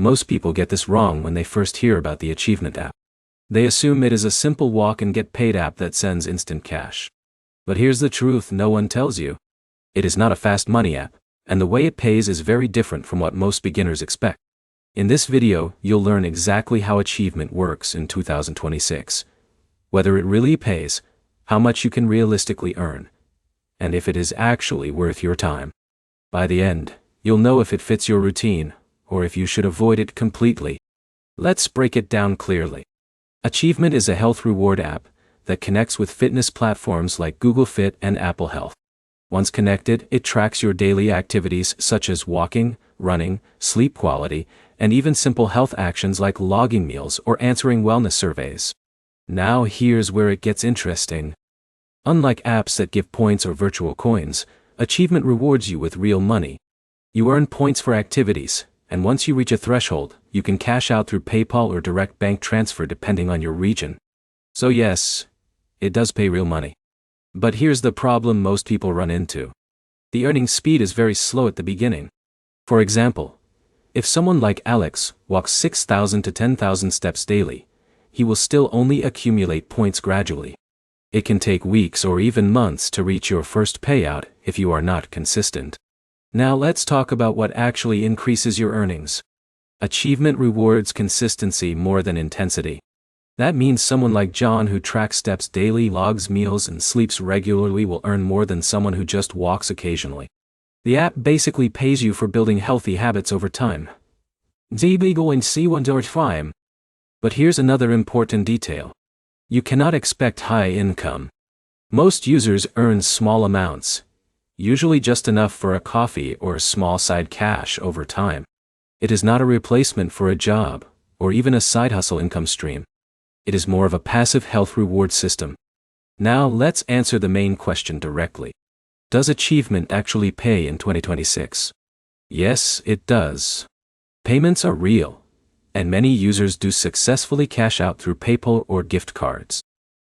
Most people get this wrong when they first hear about the Achievement app. They assume it is a simple walk and get paid app that sends instant cash. But here's the truth no one tells you. It is not a fast money app, and the way it pays is very different from what most beginners expect. In this video, you'll learn exactly how Achievement works in 2026, whether it really pays, how much you can realistically earn, and if it is actually worth your time. By the end, you'll know if it fits your routine, or if you should avoid it completely. Let's break it down clearly. Achievement is a health reward app that connects with fitness platforms like Google Fit and Apple Health. Once connected, it tracks your daily activities such as walking, running, sleep quality, and even simple health actions like logging meals or answering wellness surveys. Now here's where it gets interesting. Unlike apps that give points or virtual coins, Achievement rewards you with real money. You earn points for activities, and once you reach a threshold, you can cash out through PayPal or direct bank transfer depending on your region. So yes, it does pay real money. But here's the problem most people run into. The earning speed is very slow at the beginning. For example, if someone like Alex walks 6,000 to 10,000 steps daily, he will still only accumulate points gradually. It can take weeks or even months to reach your first payout if you are not consistent. Now let's talk about what actually increases your earnings. Achievement rewards consistency more than intensity. That means someone like John who tracks steps daily, logs meals, and sleeps regularly will earn more than someone who just walks occasionally. The app basically pays you for building healthy habits over time. But here's another important detail. You cannot expect high income. Most users earn small amounts, usually just enough for a coffee or a small side cash over time. It is not a replacement for a job, or even a side hustle income stream. It is more of a passive health reward system. Now let's answer the main question directly. Does Achievement actually pay in 2026? Yes, it does. Payments are real, and many users do successfully cash out through PayPal or gift cards.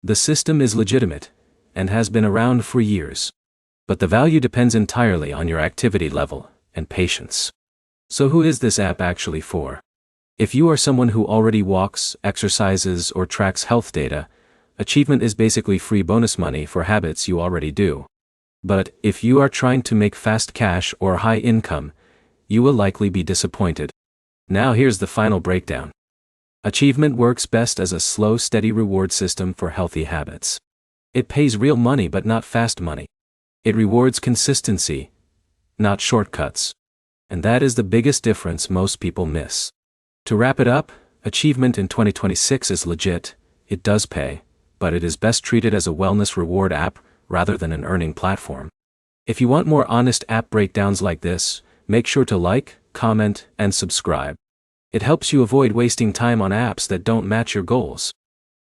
The system is legitimate, and has been around for years. But the value depends entirely on your activity level and patience. So who is this app actually for? If you are someone who already walks, exercises, or tracks health data, Achievement is basically free bonus money for habits you already do. But if you are trying to make fast cash or high income, you will likely be disappointed. Now here's the final breakdown. Achievement works best as a slow, steady reward system for healthy habits. It pays real money but not fast money. It rewards consistency, not shortcuts. And that is the biggest difference most people miss. To wrap it up, Achievement in 2026 is legit, it does pay, but it is best treated as a wellness reward app rather than an earning platform. If you want more honest app breakdowns like this, make sure to like, comment, and subscribe. It helps you avoid wasting time on apps that don't match your goals.